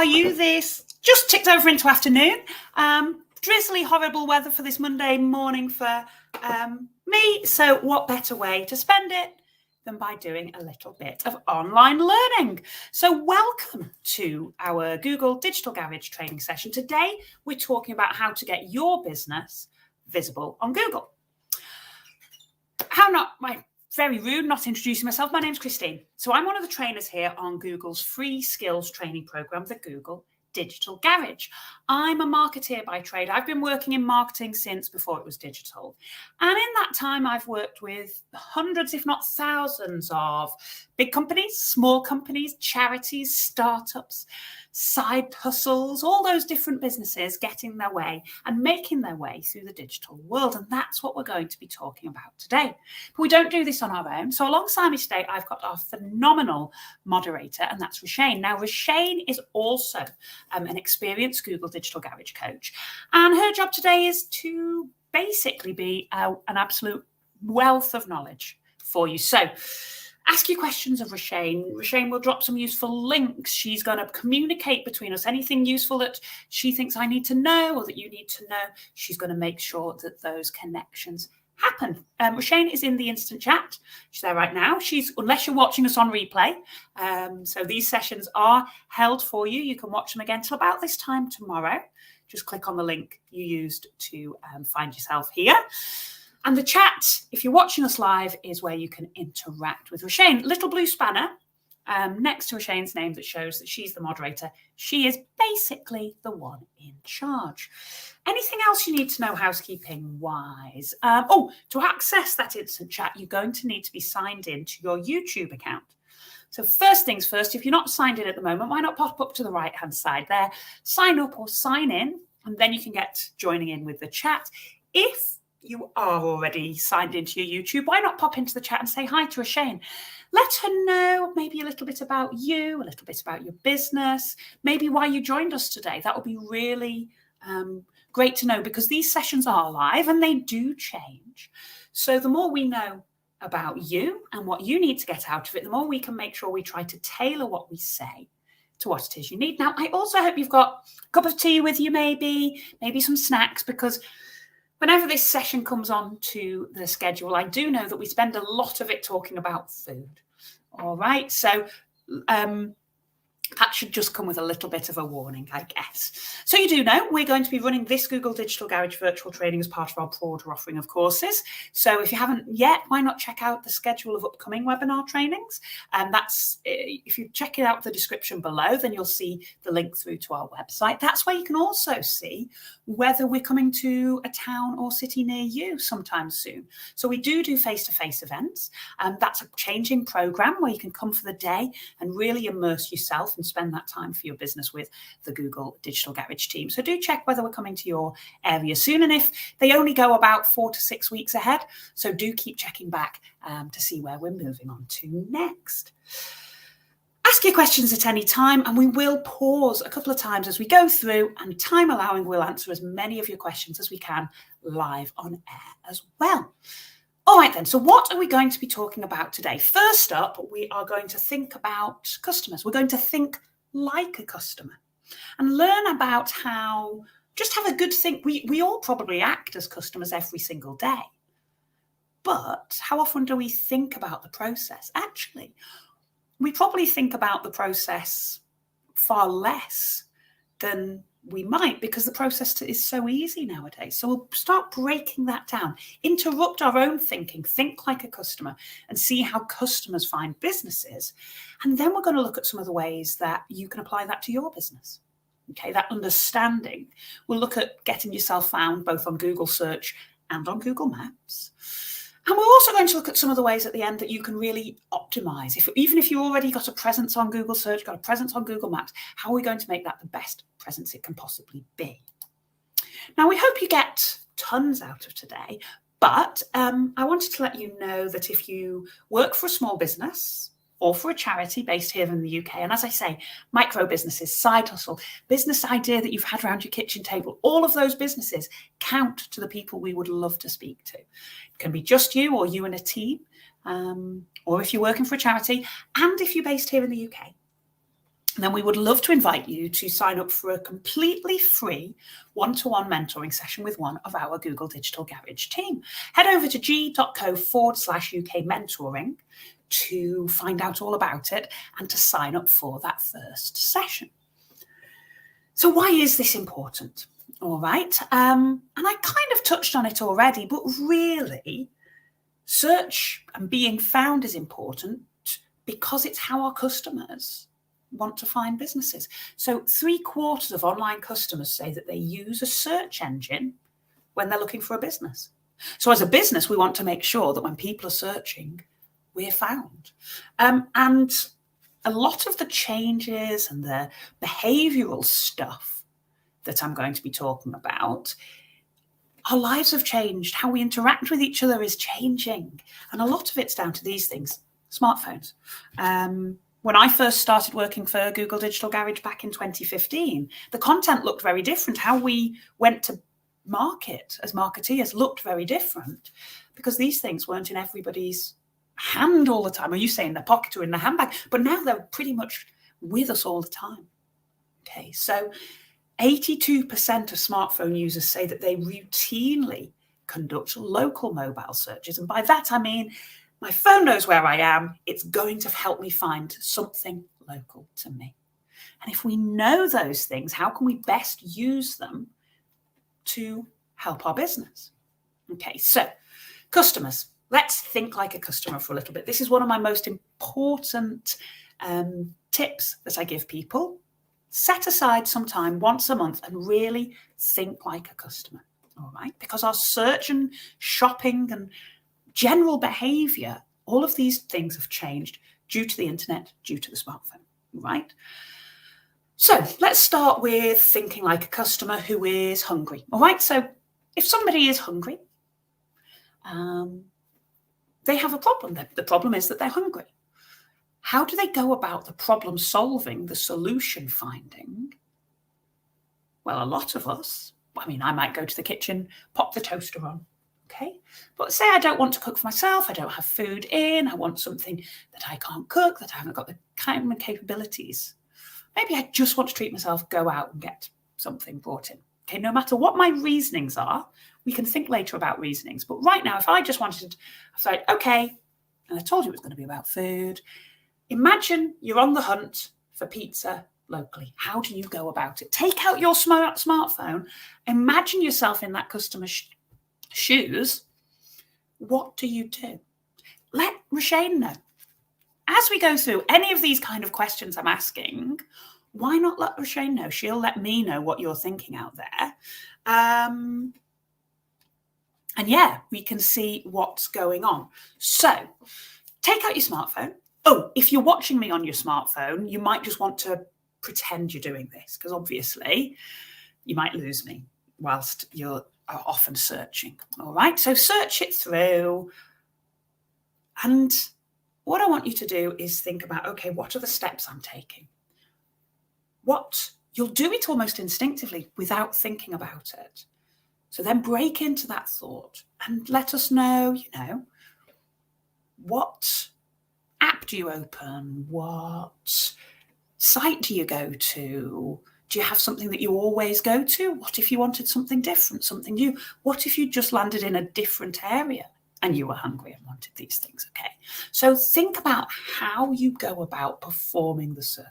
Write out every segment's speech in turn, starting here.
are you? This just ticked over into afternoon. Drizzly, horrible weather for this Monday morning for me. So what better way to spend it than by doing a little bit of online learning? So welcome to our Google Digital Garage training session. Today, we're talking about how to get your business visible on Google. Very rude, not introducing myself. My name's Christine. So I'm one of the trainers here on Google's free skills training program, the Google Digital Garage. I'm a marketeer by trade. I've been working in marketing since before it was digital. And in that time, I've worked with hundreds, if not thousands of big companies, small companies, charities, startups, side hustles, all those different businesses getting their way and making their way through the digital world. And that's what we're going to be talking about today. But we don't do this on our own. So alongside me today, I've got our phenomenal moderator, and that's Roshane. Now, Roshane is also an experienced Google Digital Garage coach. And her job today is to basically be an absolute wealth of knowledge for you. So ask your questions of Roshane. Roshane will drop some useful links. She's going to communicate between us. Anything useful that she thinks I need to know or that you need to know, she's going to make sure that those connections happen. Roshane is in the instant chat. She's there right now. Unless you're watching us on replay. So these sessions are held for you. You can watch them again till about this time tomorrow. Just click on the link you used to find yourself here. And the chat, if you're watching us live, is where you can interact with Roshane. Little blue spanner next to Roshane's name that shows that she's the moderator. She is basically the one in charge. Anything else you need to know housekeeping-wise? To access that instant chat, you're going to need to be signed in to your YouTube account. So first things first, if you're not signed in at the moment, why not pop up to the right-hand side there, sign up or sign in, and then you can get joining in with the chat. If you are already signed into your YouTube, why not pop into the chat and say hi to Roshane? Let her know maybe a little bit about you, a little bit about your business, maybe why you joined us today. That would be really great to know, because these sessions are live and they do change. So the more we know about you and what you need to get out of it, the more we can make sure we try to tailor what we say to what it is you need. Now, I also hope you've got a cup of tea with you, maybe some snacks, because whenever this session comes on to the schedule, I do know that we spend a lot of it talking about food. All right. So that should just come with a little bit of a warning, I guess. So you do know we're going to be running this Google Digital Garage virtual training as part of our broader offering of courses. So if you haven't yet, why not check out the schedule of upcoming webinar trainings? And that's, if you check it out the description below, then you'll see the link through to our website. That's where you can also see whether we're coming to a town or city near you sometime soon. So we do face-to-face events. That's a changing program where you can come for the day and really immerse yourself and spend that time for your business with the Google Digital Garage team. So do check whether we're coming to your area soon. And if they only go about 4 to 6 weeks ahead, so do keep checking back to see where we're moving on to next. Ask your questions at any time, and we will pause a couple of times as we go through, and time allowing, we'll answer as many of your questions as we can live on air as well. All right, then. So what are we going to be talking about today? First up, we are going to think about customers. We're going to think like a customer and learn about how, just have a good think. We all probably act as customers every single day. But how often do we think about the process? Actually, we probably think about the process far less than we might, because the process is so easy nowadays. So we'll start breaking that down, interrupt our own thinking, think like a customer, and see how customers find businesses. And then we're going to look at some of the ways that you can apply that to your business. Okay, that understanding. We'll look at getting yourself found both on Google Search and on Google Maps. And we're also going to look at some of the ways at the end that you can really optimize. Even if you already got a presence on Google Search, got a presence on Google Maps, how are we going to make that the best presence it can possibly be? Now, we hope you get tons out of today, but I wanted to let you know that if you work for a small business or for a charity based here in the UK, and as I say, micro businesses, side hustle, business idea that you've had around your kitchen table, all of those businesses count to the people we would love to speak to. It can be just you or you and a team, or if you're working for a charity, and if you're based here in the UK. then we would love to invite you to sign up for a completely free one-to-one mentoring session with one of our Google Digital Garage team. Head over to g.co/UK mentoring to find out all about it and to sign up for that first session. So why is this important? All right. And I kind of touched on it already, but really, search and being found is important because it's how our customers want to find businesses. So 3/4 of online customers say that they use a search engine when they're looking for a business. So as a business, we want to make sure that when people are searching, we're found. And a lot of the changes and the behavioral stuff that I'm going to be talking about, our lives have changed. How we interact with each other is changing. And a lot of it's down to these things, smartphones. When I first started working for Google Digital Garage back in 2015, the content looked very different. How we went to market as marketeers looked very different because these things weren't in everybody's hand all the time. Or you say in their pocket or in their handbag, but now they're pretty much with us all the time. Okay, so 82% of smartphone users say that they routinely conduct local mobile searches. And by that, I mean, my phone knows where I am. It's going to help me find something local to me. And if we know those things, how can we best use them to help our business? Okay, so customers. Let's think like a customer for a little bit. This is one of my most important tips that I give people. Set aside some time once a month and really think like a customer, all right? Because our search and shopping and general behavior, all of these things have changed due to the internet, due to the smartphone, right? So let's start with thinking like a customer who is hungry, all right? So if somebody is hungry, they have a problem. The problem is that they're hungry. How do they go about the problem solving, the solution finding? Well, a lot of us, I mean, I might go to the kitchen, pop the toaster on, okay? But say I don't want to cook for myself, I don't have food in, I want something that I can't cook, that I haven't got the kind of capabilities. Maybe I just want to treat myself, go out and get something brought in. Okay, no matter what my reasonings are, we can think later about reasonings. But right now, if I just wanted, I said, okay, and I told you it was going to be about food. Imagine you're on the hunt for pizza locally. How do you go about it? Take out your smartphone. Imagine yourself in that customer's shoes. What do you do? Let Roshane know. As we go through any of these kind of questions I'm asking, why not let Roshane know? She'll let me know what you're thinking out there. And yeah, we can see what's going on. So take out your smartphone. Oh, if you're watching me on your smartphone, you might just want to pretend you're doing this because obviously you might lose me whilst you're often searching. All right, so search it through. And what I want you to do is think about, okay, what are the steps I'm taking? You'll do it almost instinctively without thinking about it. So then break into that thought and let us know, what app do you open? What site do you go to? Do you have something that you always go to? What if you wanted something different, something new? What if you just landed in a different area and you were hungry and wanted these things? Okay. So think about how you go about performing the search.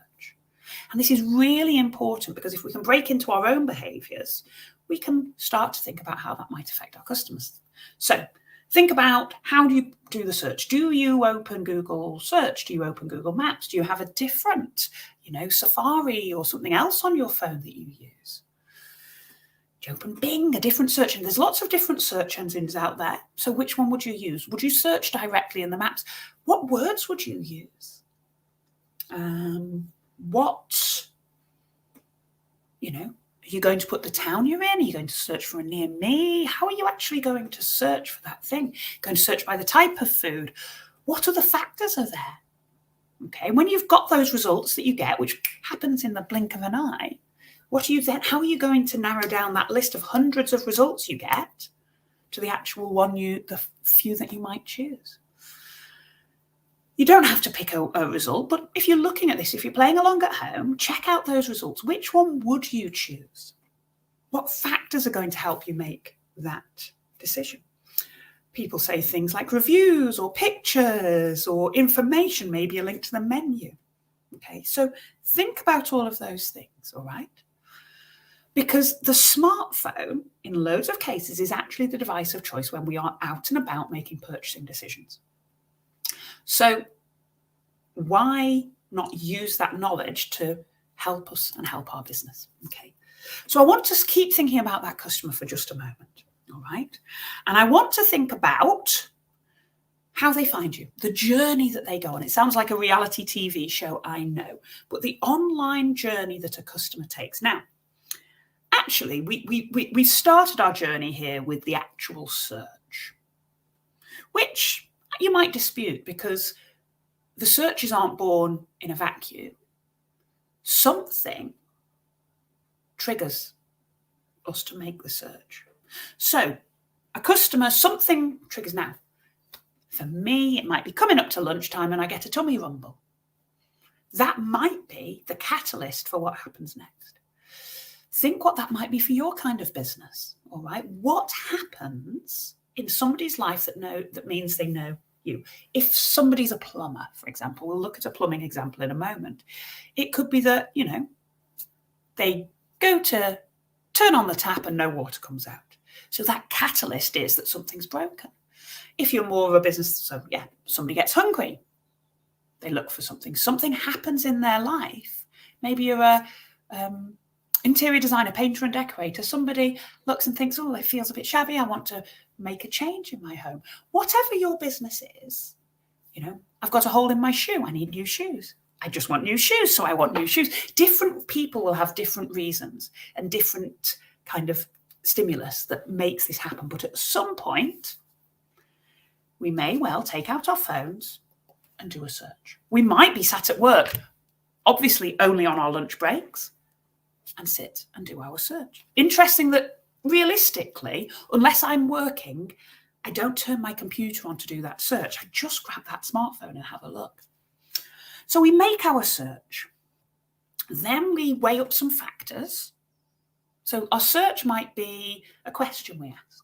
And this is really important because if we can break into our own behaviors, we can start to think about how that might affect our customers. So think about, how do you do the search? Do you open Google Search? Do you open Google Maps? Do you have a different, Safari or something else on your phone that you use? Do you open Bing, a different search engine? There's lots of different search engines out there. So which one would you use? Would you search directly in the maps? What words would you use? Are you going to put the town you're in? Are you going to search for a near me? How are you actually going to search for that thing? Going to search by the type of food? What other factors are there? Okay, when you've got those results that you get, which happens in the blink of an eye, how are you going to narrow down that list of hundreds of results you get to the actual one the few that you might choose? You don't have to pick a result, but if you're looking at this, if you're playing along at home, check out those results. Which one would you choose? What factors are going to help you make that decision? People say things like reviews or pictures or information, maybe a link to the menu. Okay, so think about all of those things, all right? Because the smartphone, in loads of cases, is actually the device of choice when we are out and about making purchasing decisions. So why not use that knowledge to help us and help our business? Okay. So I want to keep thinking about that customer for just a moment. All right. And I want to think about how they find you, the journey that they go on. It sounds like a reality TV show, I know, but the online journey that a customer takes. Now, actually, we started our journey here with the actual search, which you might dispute because the searches aren't born in a vacuum. Something triggers us to make the search. So a customer, something triggers now. For me, it might be coming up to lunchtime and I get a tummy rumble. That might be the catalyst for what happens next. Think what that might be for your kind of business, all right? What happens in somebody's life that means they know you? If somebody's a plumber, for example, we'll look at a plumbing example in a moment. It could be that, they go to turn on the tap and no water comes out. So that catalyst is that something's broken. If you're more of a business, somebody gets hungry. They look for something. Something happens in their life. Maybe you're a interior designer, painter and decorator. Somebody looks and thinks, oh, it feels a bit shabby. I want to make a change in my home. Whatever your business is, I've got a hole in my shoe. I need new shoes. I just want new shoes, so I want new shoes. Different people will have different reasons and different kind of stimulus that makes this happen. But at some point, we may well take out our phones and do a search. We might be sat at work, obviously only on our lunch breaks, and sit and do our search. Interesting that realistically, unless I'm working, I don't turn my computer on to do that search. I just grab that smartphone and have a look. So we make our search. Then we weigh up some factors. So our search might be a question we ask.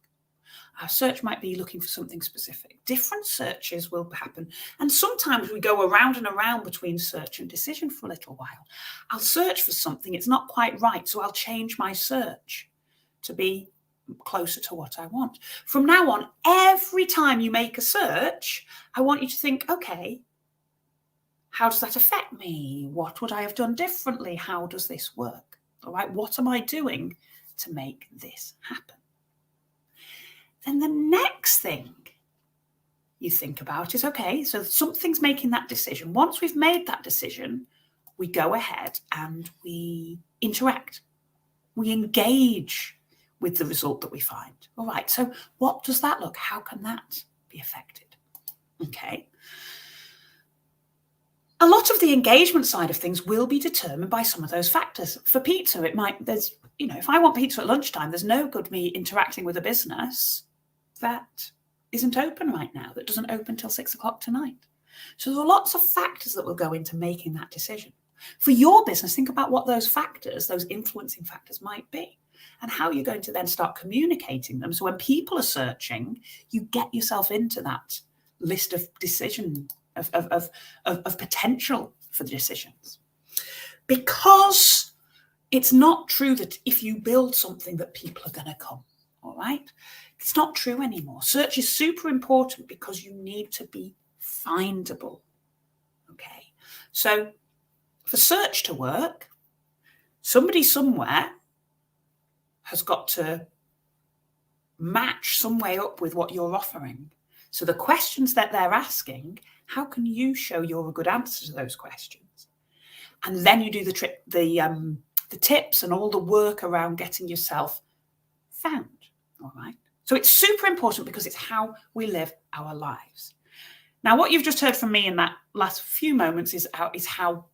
Our search might be looking for something specific. Different searches will happen. And sometimes we go around and around between search and decision for a little while. I'll search for something. It's not quite right. So I'll change my search to be closer to what I want. From now on, every time you make a search, I want you to think, okay, how does that affect me? What would I have done differently? How does this work? All right, what am I doing to make this happen? Then the next thing you think about is, okay, so something's making that decision. Once we've made that decision, we go ahead and we interact. We engage with the result that we find. All right, so what does that look? How can that be affected? Okay. A lot of the engagement side of things will be determined by some of those factors. For pizza, if I want pizza at lunchtime, there's no good me interacting with a business that isn't open right now, that doesn't open till 6 o'clock tonight. So there are lots of factors that will go into making that decision. For your business, think about what those factors, those influencing factors might be, and how you're going to then start communicating them. So when people are searching, you get yourself into that list of decision of potential for the decisions. Because it's not true that if you build something that people are going to come, all right? It's not true anymore. Search is super important because you need to be findable, okay? So for search to work, somebody somewhere has got to match some way up with what you're offering. So the questions that they're asking, how can you show you're a good answer to those questions? And then you do the tips and all the work around getting yourself found, all right? So it's super important because it's how we live our lives. Now, what you've just heard from me in that last few moments is how,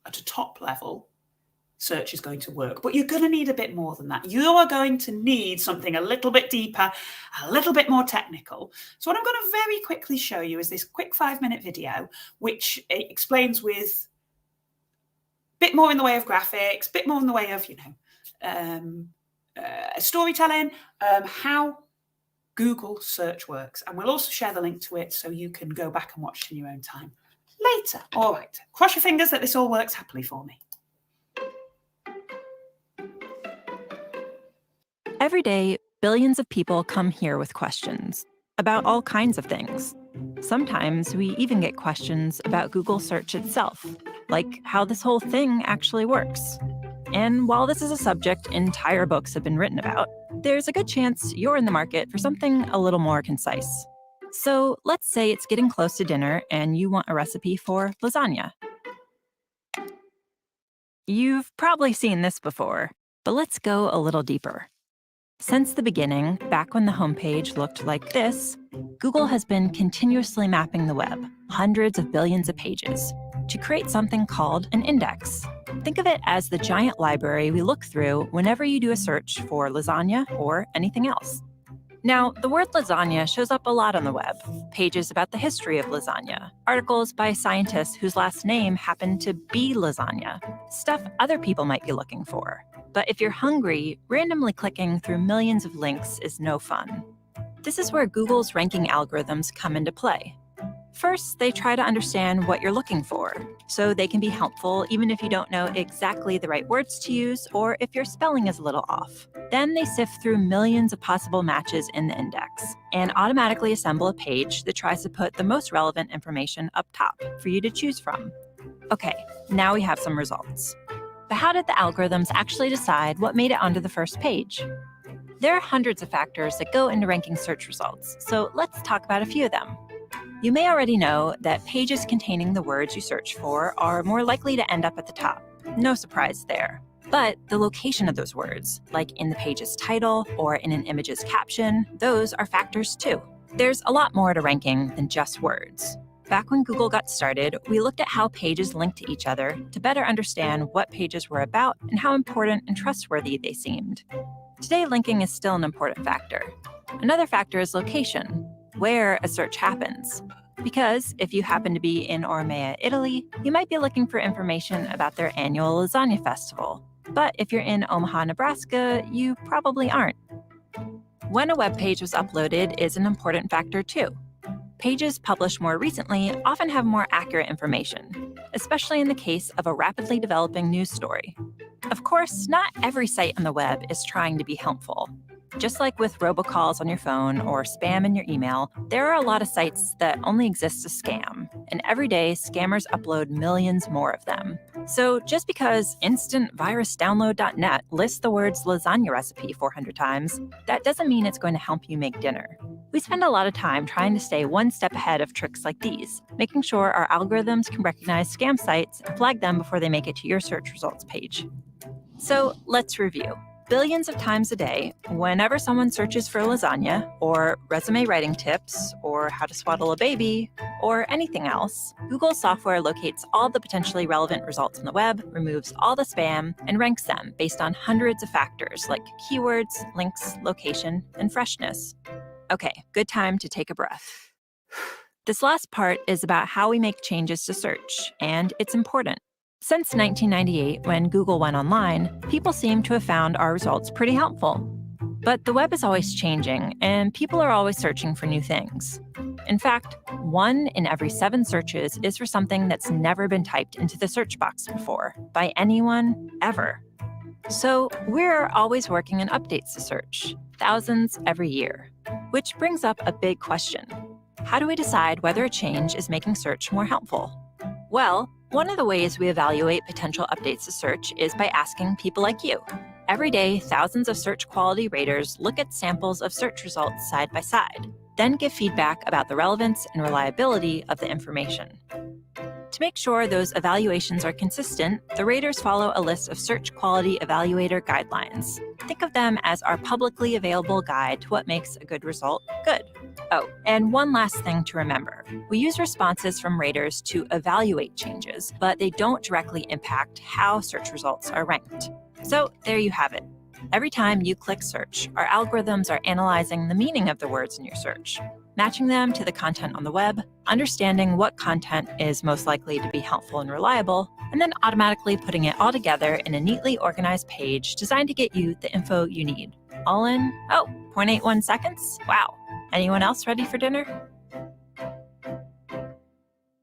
at a top level, search is going to work. But you're going to need a bit more than that. You are going to need something a little bit deeper, a little bit more technical. So what I'm going to very quickly show you is this quick 5-minute video, which explains with a bit more in the way of graphics, a bit more in the way of, storytelling, how Google search works. And we'll also share the link to it so you can go back and watch it in your own time later. All right, cross your fingers that this all works happily for me. Every day, billions of people come here with questions about all kinds of things. Sometimes we even get questions about Google search itself, like how this whole thing actually works. And while this is a subject entire books have been written about, there's a good chance you're in the market for something a little more concise. So let's say it's getting close to dinner and you want a recipe for lasagna. You've probably seen this before, but let's go a little deeper. Since the beginning, back when the homepage looked like this, Google has been continuously mapping the web, hundreds of billions of pages, to create something called an index. Think of it as the giant library we look through whenever you do a search for lasagna or anything else. Now, the word lasagna shows up a lot on the web. Pages about the history of lasagna, articles by scientists whose last name happened to be lasagna, stuff other people might be looking for. But if you're hungry, randomly clicking through millions of links is no fun. This is where Google's ranking algorithms come into play. First, they try to understand what you're looking for, so they can be helpful even if you don't know exactly the right words to use or if your spelling is a little off. Then they sift through millions of possible matches in the index and automatically assemble a page that tries to put the most relevant information up top for you to choose from. Okay, now we have some results. But how did the algorithms actually decide what made it onto the first page? There are hundreds of factors that go into ranking search results, so let's talk about a few of them. You may already know that pages containing the words you search for are more likely to end up at the top. No surprise there. But the location of those words, like in the page's title or in an image's caption, those are factors too. There's a lot more to ranking than just words. Back when Google got started, we looked at how pages link to each other to better understand what pages were about and how important and trustworthy they seemed. Today, linking is still an important factor. Another factor is location, where a search happens. Because if you happen to be in Ormea, Italy, you might be looking for information about their annual lasagna festival. But if you're in Omaha, Nebraska, you probably aren't. When a web page was uploaded is an important factor too. Pages published more recently often have more accurate information, especially in the case of a rapidly developing news story. Of course, not every site on the web is trying to be helpful. Just like with robocalls on your phone or spam in your email, there are a lot of sites that only exist to scam, and every day scammers upload millions more of them. So just because instantvirusdownload.net lists the words lasagna recipe 400 times, that doesn't mean it's going to help you make dinner. We spend a lot of time trying to stay one step ahead of tricks like these, making sure our algorithms can recognize scam sites and flag them before they make it to your search results page. So let's review. Billions of times a day, whenever someone searches for lasagna, or resume writing tips, or how to swaddle a baby, or anything else, Google software locates all the potentially relevant results on the web, removes all the spam, and ranks them based on hundreds of factors like keywords, links, location, and freshness. Okay, good time to take a breath. This last part is about how we make changes to search, and it's important. Since 1998, when Google went online, people seem to have found our results pretty helpful. But the web is always changing, and people are always searching for new things. In fact, 1 in every 7 searches is for something that's never been typed into the search box before, by anyone, ever. So we're always working on updates to search, thousands every year. Which brings up a big question. How do we decide whether a change is making search more helpful? Well, one of the ways we evaluate potential updates to search is by asking people like you. Every day, thousands of search quality raters look at samples of search results side by side, then give feedback about the relevance and reliability of the information. To make sure those evaluations are consistent, the raters follow a list of search quality evaluator guidelines. Think of them as our publicly available guide to what makes a good result good. Oh, and one last thing to remember. We use responses from raters to evaluate changes, but they don't directly impact how search results are ranked. So there you have it. Every time you click search, our algorithms are analyzing the meaning of the words in your search, matching them to the content on the web, understanding what content is most likely to be helpful and reliable, and then automatically putting it all together in a neatly organized page designed to get you the info you need. All in, 0.81 seconds? Wow. Anyone else ready for dinner?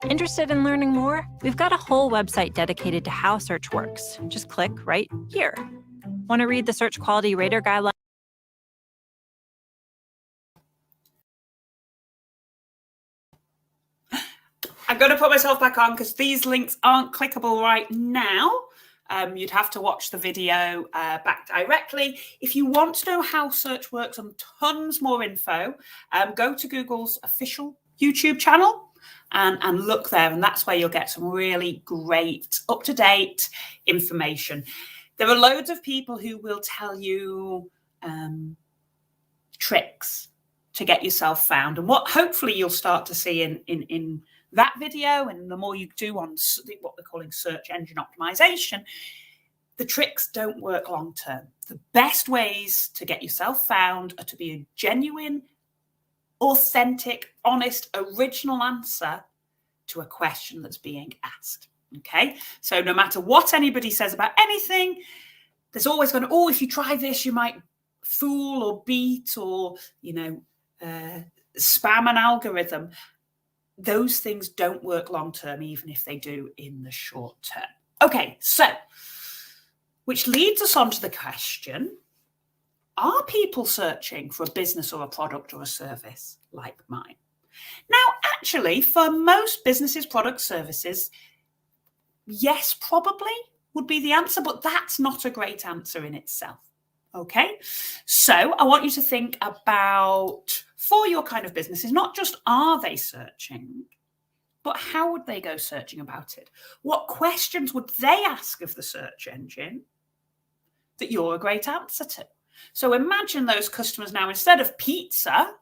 Interested in learning more? We've got a whole website dedicated to how search works. Just click right here. Want to read the Search Quality Rater Guideline? I'm going to put myself back on because these links aren't clickable right now. You'd have to watch the video back directly. If you want to know how search works and tons more info, go to Google's official YouTube channel and look there. And that's where you'll get some really great, up-to-date information. There are loads of people who will tell you tricks to get yourself found. And what hopefully you'll start to see in that video, and the more you do on what we're calling search engine optimization, the tricks don't work long term. The best ways to get yourself found are to be a genuine, authentic, honest, original answer to a question that's being asked. Okay, so no matter what anybody says about anything, there's always going to, if you try this, you might fool or beat or, spam an algorithm. Those things don't work long term, even if they do in the short term. Okay, so which leads us on to the question, are people searching for a business or a product or a service like mine? Now, actually, for most businesses, products, services, yes, probably would be the answer, but that's not a great answer in itself. Okay, so I want you to think about, for your kind of businesses, not just are they searching, but how would they go searching about it? What questions would they ask of the search engine that you're a great answer to? So imagine those customers now, instead of pizza,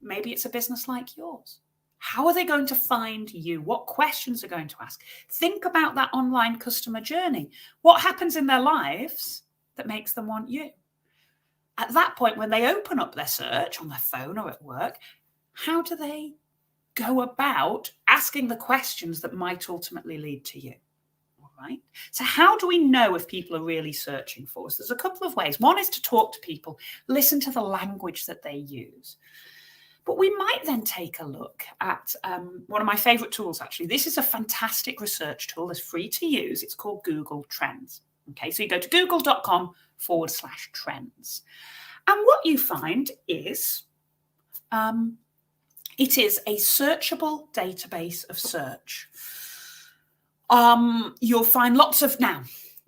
maybe it's a business like yours. How are they going to find you? What questions are going to ask? Think about that online customer journey. What happens in their lives that makes them want you? At that point, when they open up their search on their phone or at work, how do they go about asking the questions that might ultimately lead to you? All right. So how do we know if people are really searching for us? There's a couple of ways. One is to talk to people, listen to the language that they use. But we might then take a look at one of my favorite tools, actually. This is a fantastic research tool that's free to use. It's called Google Trends. Okay, so you go to google.com/trends. And what you find is it is a searchable database of search. You'll find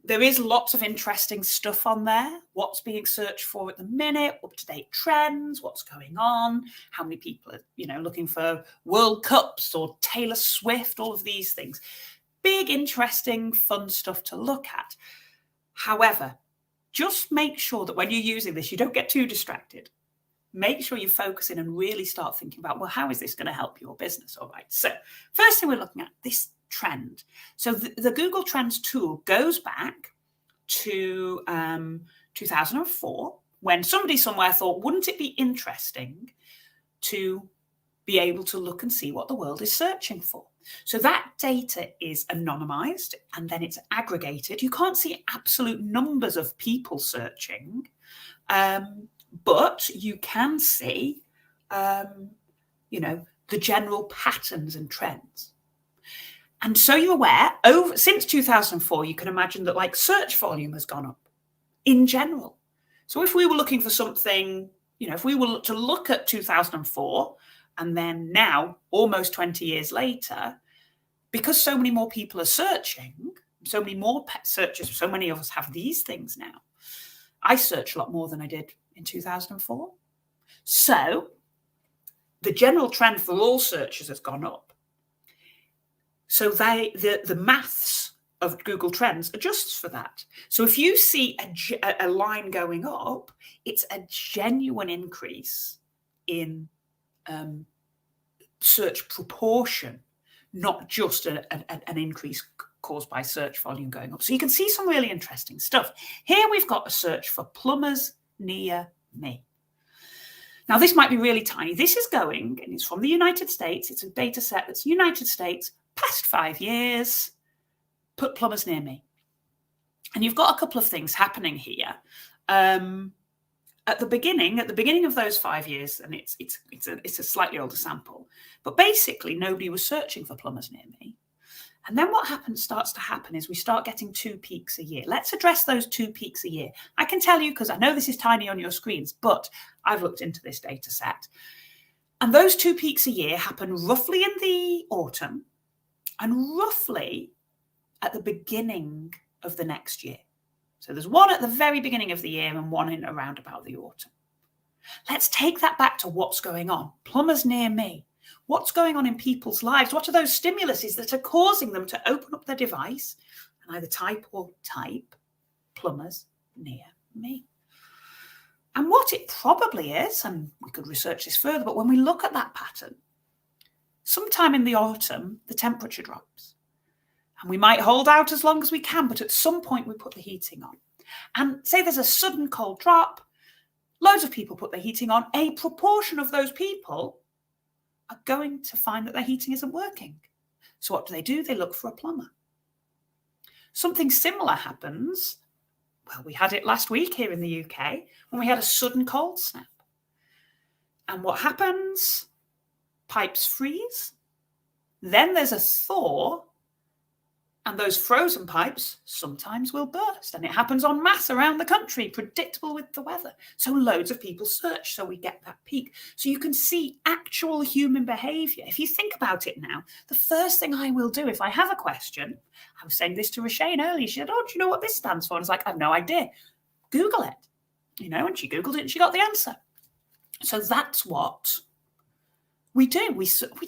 there is lots of interesting stuff on there. What's being searched for at the minute, up-to-date trends, what's going on, how many people are, looking for World Cups or Taylor Swift, all of these things. Big, interesting, fun stuff to look at. However, just make sure that when you're using this, you don't get too distracted. Make sure you focus in and really start thinking about, well, how is this going to help your business? All right. So first thing we're looking at, this trend. So the Google Trends tool goes back to 2004, when somebody somewhere thought, wouldn't it be interesting to be able to look and see what the world is searching for? So that data is anonymized and then it's aggregated. You can't see absolute numbers of people searching, but you can see, the general patterns and trends. And so you're aware, since 2004, you can imagine that search volume has gone up in general. So if we were looking for something, if we were to look at 2004, and then now, almost 20 years later, because so many more people are searching, so many more searches, so many of us have these things now. I search a lot more than I did in 2004. So the general trend for all searches has gone up. So the maths of Google Trends adjusts for that. So if you see a line going up, it's a genuine increase in search proportion, not just an increase caused by search volume going up. So you can see some really interesting stuff. Here we've got a search for plumbers near me. Now, this might be really tiny. This is going, and it's from the United States. It's a data set that's United States, past 5 years, put plumbers near me. And you've got a couple of things happening here. At the beginning of those 5 years, and it's a slightly older sample, but basically nobody was searching for plumbers near me. And then what starts to happen is we start getting 2 peaks a year. Let's address those 2 peaks a year. I can tell you, because I know this is tiny on your screens, but I've looked into this data set. And those 2 peaks a year happen roughly in the autumn and roughly at the beginning of the next year. So there's one at the very beginning of the year and one in around about the autumn. Let's take that back to what's going on. Plumbers near me. What's going on in people's lives? What are those stimuluses that are causing them to open up their device and either type plumbers near me? And what it probably is, and we could research this further, but when we look at that pattern, sometime in the autumn, the temperature drops. And we might hold out as long as we can, but at some point we put the heating on. And say there's a sudden cold drop, loads of people put their heating on. A proportion of those people are going to find that their heating isn't working. So what do? They look for a plumber. Something similar happens. Well, we had it last week here in the UK when we had a sudden cold snap. And what happens? Pipes freeze. Then there's a thaw. And those frozen pipes sometimes will burst. And it happens en masse around the country, predictable with the weather. So loads of people search, so we get that peak. So you can see actual human behaviour. If you think about it now, the first thing I will do if I have a question, I was saying this to Roshane earlier, she said, oh, do you know what this stands for? And I was like, I have no idea. Google it. And she Googled it and she got the answer. So that's what we do.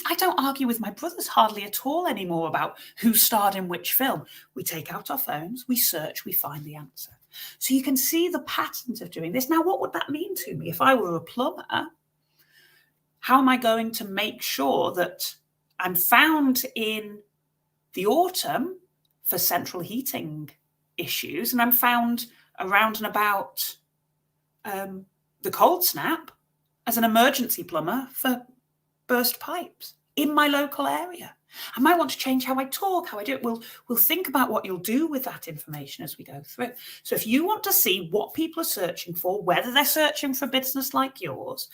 I don't argue with my brothers hardly at all anymore about who starred in which film. We take out our phones, we search, we find the answer. So you can see the patterns of doing this. Now, what would that mean to me? If I were a plumber, how am I going to make sure that I'm found in the autumn for central heating issues and I'm found around and about the cold snap as an emergency plumber for burst pipes in my local area? I might want to change how I talk, how I do it. We'll think about what you'll do with that information as we go through. So if you want to see what people are searching for, whether they're searching for a business like yours,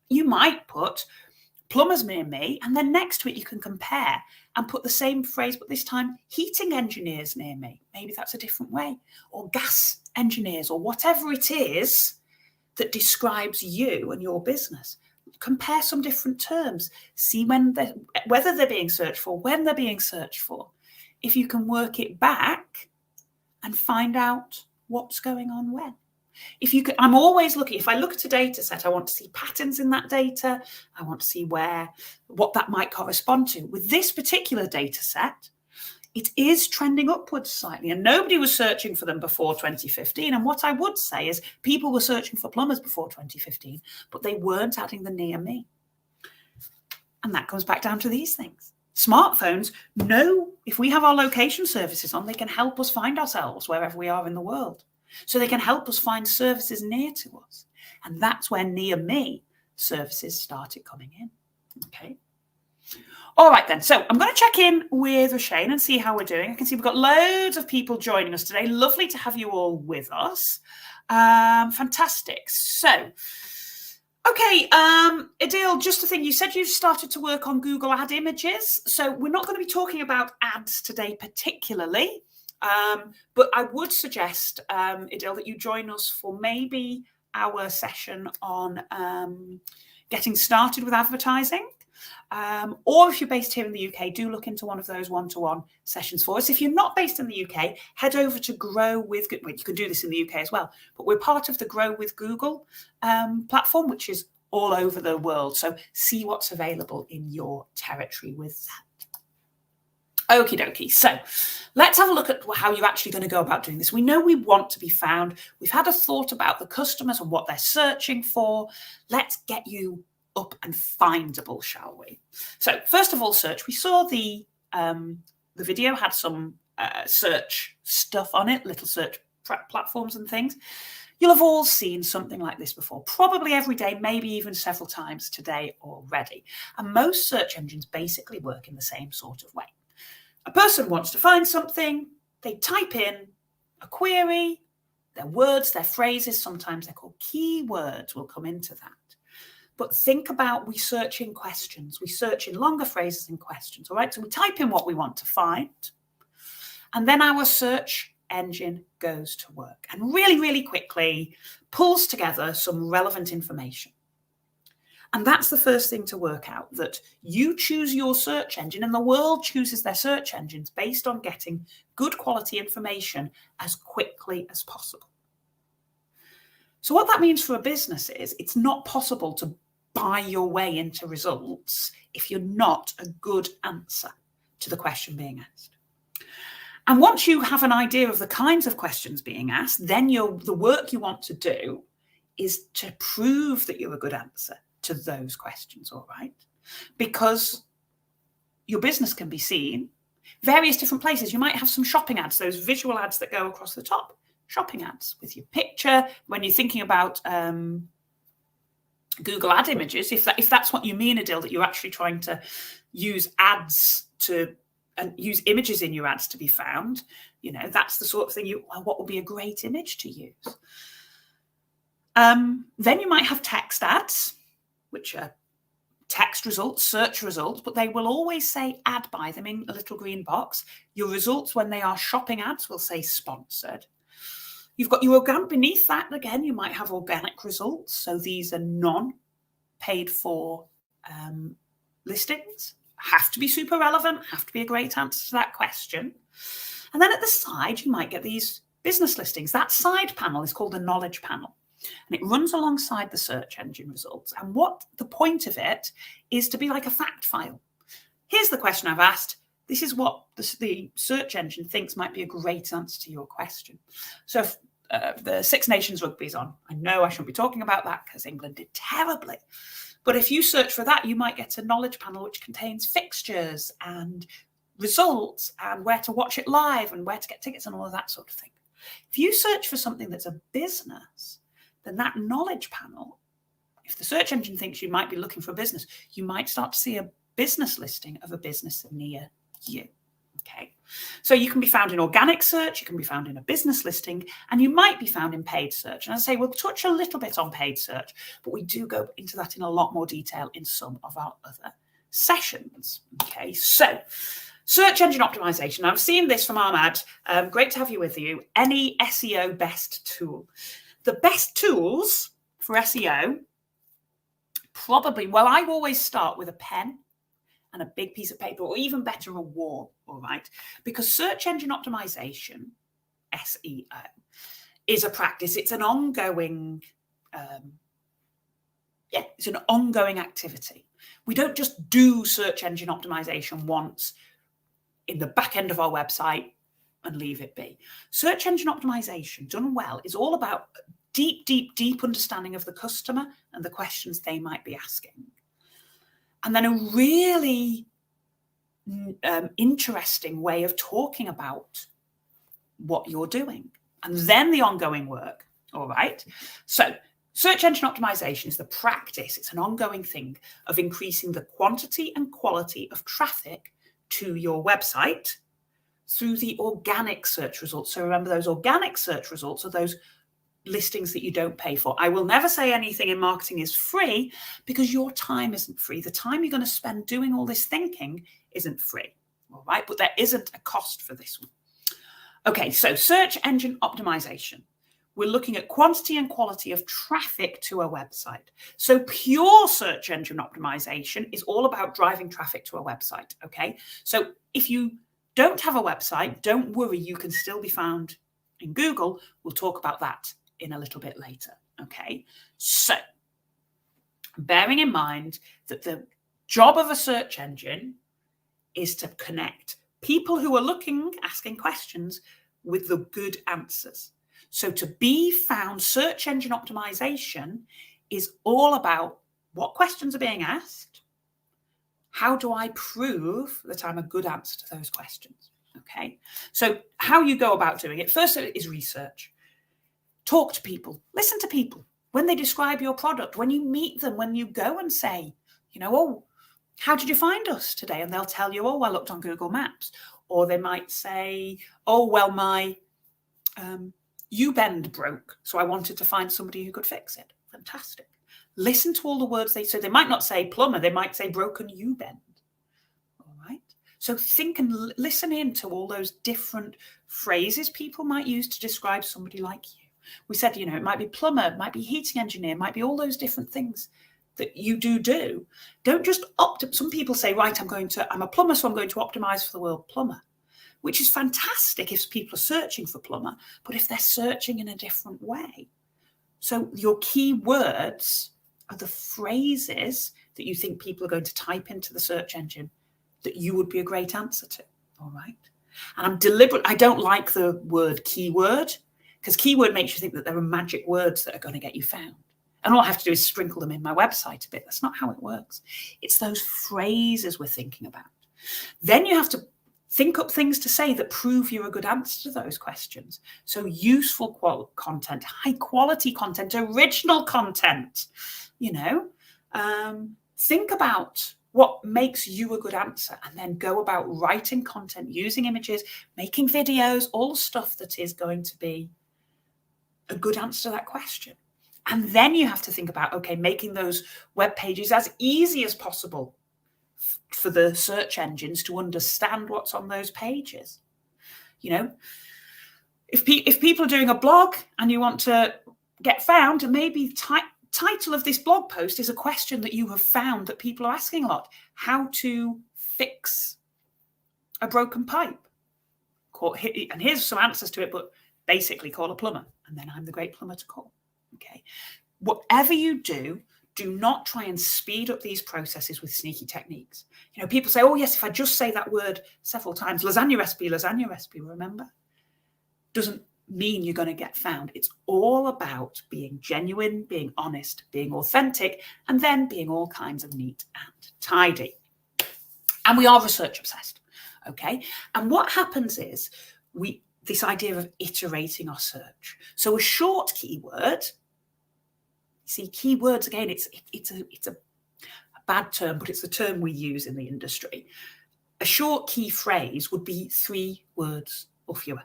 you might put plumbers near me, and then next to it you can compare and put the same phrase, but this time heating engineers near me. Maybe that's a different way. Or gas engineers, or whatever it is that describes you and your business. Compare some different terms, see whether they're being searched for, when they're being searched for. If you can work it back and find out what's going on when. I'm always looking, if I look at a data set, I want to see patterns in that data. I want to see what that might correspond to. With this particular data set, it is trending upwards slightly, and nobody was searching for them before 2015. And what I would say is people were searching for plumbers before 2015, but they weren't adding the near me. And that comes back down to these things. Smartphones know if we have our location services on, they can help us find ourselves wherever we are in the world. So they can help us find services near to us. And that's where near me services started coming in. Okay. All right, then. So I'm going to check in with Roshane and see how we're doing. I can see we've got loads of people joining us today. Lovely to have you all with us. Fantastic. So, okay, Adil, just a thing. You said you've started to work on Google Ad Images. So we're not going to be talking about ads today particularly, but I would suggest, Adil, that you join us for maybe our session on getting started with advertising. Or if you're based here in the UK, do look into one of those one-to-one sessions for us. If you're not based in the UK, head over to Grow with Google. Well, you can do this in the UK as well, but we're part of the Grow with Google platform, which is all over the world. So see what's available in your territory with that. Okie dokie. So let's have a look at how you're actually going to go about doing this. We know we want to be found. We've had a thought about the customers and what they're searching for. Let's get you up and findable, shall we? So first of all, search. We saw the video had some search stuff on it, little search platforms and things. You'll have all seen something like this before, probably every day, maybe even several times today already. And most search engines basically work in the same sort of way. A person wants to find something, they type in a query, their words, their phrases, sometimes they're called keywords, will come into that. But think about, we search in questions, we search in longer phrases and questions, all right? So we type in what we want to find, and then our search engine goes to work and really, really quickly pulls together some relevant information. And that's the first thing to work out, that you choose your search engine and the world chooses their search engines based on getting good quality information as quickly as possible. So what that means for a business is it's not possible to buy your way into results if you're not a good answer to the question being asked. And once you have an idea of the kinds of questions being asked, then the work you want to do is to prove that you're a good answer to those questions, all right? Because your business can be seen various different places. You might have some shopping ads, those visual ads that go across the top, shopping ads with your picture. When you're thinking about Google ad images, if that's what you mean, Adil, that you're actually trying to use ads and use images in your ads to be found, that's the sort of thing what would be a great image to use. Then you might have text ads, which are text results, search results, but they will always say ad by them in a little green box. Your results, when they are shopping ads, will say sponsored. You've got your organic, beneath that, again, you might have organic results. So these are non-paid for listings. Have to be super relevant, have to be a great answer to that question. And then at the side, you might get these business listings. That side panel is called the knowledge panel. And it runs alongside the search engine results. And what the point of it is to be like a fact file. Here's the question I've asked. This is what the search engine thinks might be a great answer to your question. So if the Six Nations rugby is on, I know I shouldn't be talking about that because England did terribly. But if you search for that, you might get a knowledge panel which contains fixtures and results and where to watch it live and where to get tickets and all of that sort of thing. If you search for something that's a business, then that knowledge panel, if the search engine thinks you might be looking for a business, you might start to see a business listing of a business near you. Okay, so you can be found in organic search, you can be found in a business listing, and you might be found in paid search. And as I say, we'll touch a little bit on paid search, but we do go into that in a lot more detail in some of our other sessions. Okay, so search engine optimization. I've seen this from Ahmad. Great to have you with you. Any SEO best tool? The best tools for SEO, probably, well, I always start with a pen and a big piece of paper, or even better, a wall, all right? Because search engine optimization, SEO, is a practice. It's an ongoing, it's an ongoing activity. We don't just do search engine optimization once in the back end of our website and leave it be. Search engine optimization done well is all about deep understanding of the customer and the questions they might be asking. And then a really interesting way of talking about what you're doing. And then the ongoing work, all right? So search engine optimization is the practice, it's an ongoing thing of increasing the quantity and quality of traffic to your website through the organic search results. So remember, those organic search results are those listings that you don't pay for. I will never say anything in marketing is free because your time isn't free. The time you're going to spend doing all this thinking isn't free, all right? But there isn't a cost for this one. Okay, so search engine optimization. We're looking at quantity and quality of traffic to a website. So pure search engine optimization is all about driving traffic to a website, okay? So if you don't have a website, don't worry, you can still be found in Google. We'll talk about that in a little bit later, okay? So bearing in mind that the job of a search engine is to connect people who are looking, asking questions with the good answers. So to be found, search engine optimization is all about what questions are being asked? How do I prove that I'm a good answer to those questions? Okay, so how you go about doing it, first is research. Talk to people, listen to people. When they describe your product, when you meet them, when you go and say, oh, how did you find us today? And they'll tell you, oh, I looked on Google Maps. Or they might say, oh, well, my U-bend broke, so I wanted to find somebody who could fix it. Fantastic. Listen to all the words they say. They might not say plumber, they might say broken U-bend. All right. So think and listen in to all those different phrases people might use to describe somebody like you. We said, it might be plumber, it might be heating engineer, it might be all those different things that you do. Don't just some people say, right, I'm a plumber, so I'm going to optimize for the word plumber, which is fantastic if people are searching for plumber, but if they're searching in a different way. So your key words are the phrases that you think people are going to type into the search engine that you would be a great answer to. All right. And I don't like the word keyword, because keyword makes you think that there are magic words that are going to get you found. And all I have to do is sprinkle them in my website a bit. That's not how it works. It's those phrases we're thinking about. Then you have to think up things to say that prove you're a good answer to those questions. So useful content, high quality content, original content, think about what makes you a good answer, and then go about writing content, using images, making videos, all stuff that is going to be a good answer to that question. And then you have to think about, okay, making those web pages as easy as possible for the search engines to understand what's on those pages. If people are doing a blog and you want to get found, and maybe title of this blog post is a question that you have found that people are asking a lot: how to fix a broken pipe. And here's some answers to it, but basically call a plumber, and then I'm the great plumber to call. Okay. Whatever you do, do not try and speed up these processes with sneaky techniques. People say, oh, yes, if I just say that word several times, lasagna recipe, remember? Doesn't mean you're going to get found. It's all about being genuine, being honest, being authentic, and then being all kinds of neat and tidy. And we are research obsessed. Okay. And what happens is this idea of iterating our search. So a short keyword, see, keywords, again, it's a bad term, but it's the term we use in the industry. A short key phrase would be 3 words or fewer.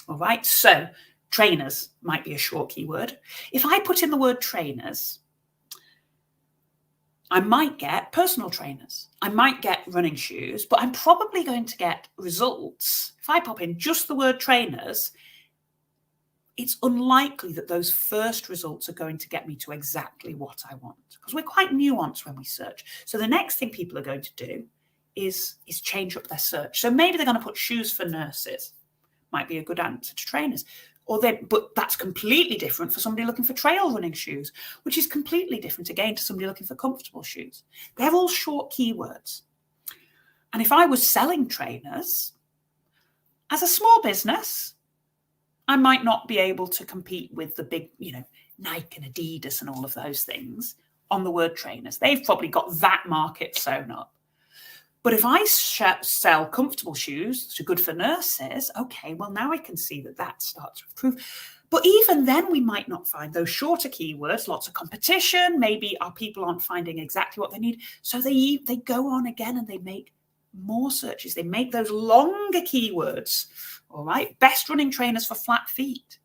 All right. So trainers might be a short keyword. If I put in the word trainers, I might get personal trainers. I might get running shoes, but I'm probably going to get results. If I pop in just the word trainers, it's unlikely that those first results are going to get me to exactly what I want, because we're quite nuanced when we search. So the next thing people are going to do is change up their search. So maybe they're going to put shoes for nurses. Might be a good answer to trainers. But that's completely different for somebody looking for trail running shoes, which is completely different again to somebody looking for comfortable shoes. They're all short keywords. And if I was selling trainers, as a small business, I might not be able to compete with the big, Nike and Adidas and all of those things on the word trainers. They've probably got that market sewn up. But if I sell comfortable shoes, which are good for nurses, okay, well, now I can see that starts to improve. But even then, we might not find those shorter keywords, lots of competition. Maybe our people aren't finding exactly what they need. So they go on again and they make more searches. They make those longer keywords, all right? Best running trainers for flat feet.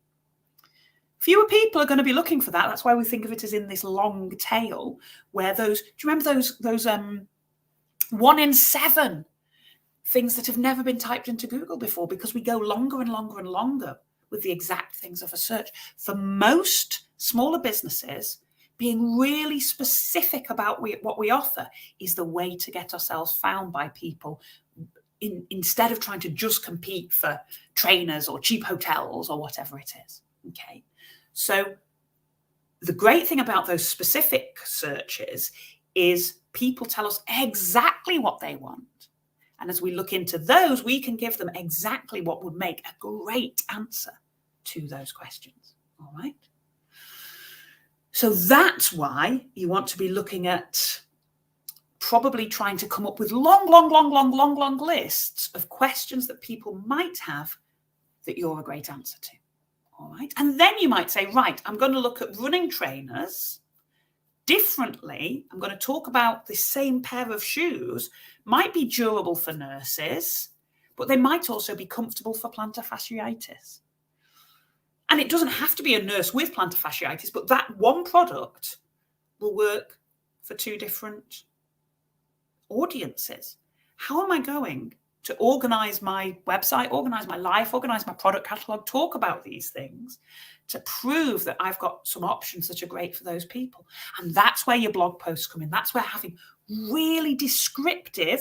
Fewer people are going to be looking for that. That's why we think of it as in this long tail, where do you remember those 1 in 7 things that have never been typed into Google before, because we go longer and longer and longer with the exact things of a search. For most smaller businesses, being really specific about what we offer is the way to get ourselves found by people, instead of trying to just compete for trainers or cheap hotels or whatever it is. Okay. So the great thing about those specific searches is people tell us exactly what they want. And as we look into those, we can give them exactly what would make a great answer to those questions. All right. So that's why you want to be looking at probably trying to come up with long lists of questions that people might have that you're a great answer to. All right. And then you might say, right, I'm going to look at running trainers differently. I'm going to talk about the same pair of shoes might be durable for nurses, but they might also be comfortable for plantar fasciitis. And it doesn't have to be a nurse with plantar fasciitis, but that one product will work for two different audiences. How am I going to organize my website, organize my life, organize my product catalog, talk about these things to prove that I've got some options that are great for those people? And that's where your blog posts come in. That's where having really descriptive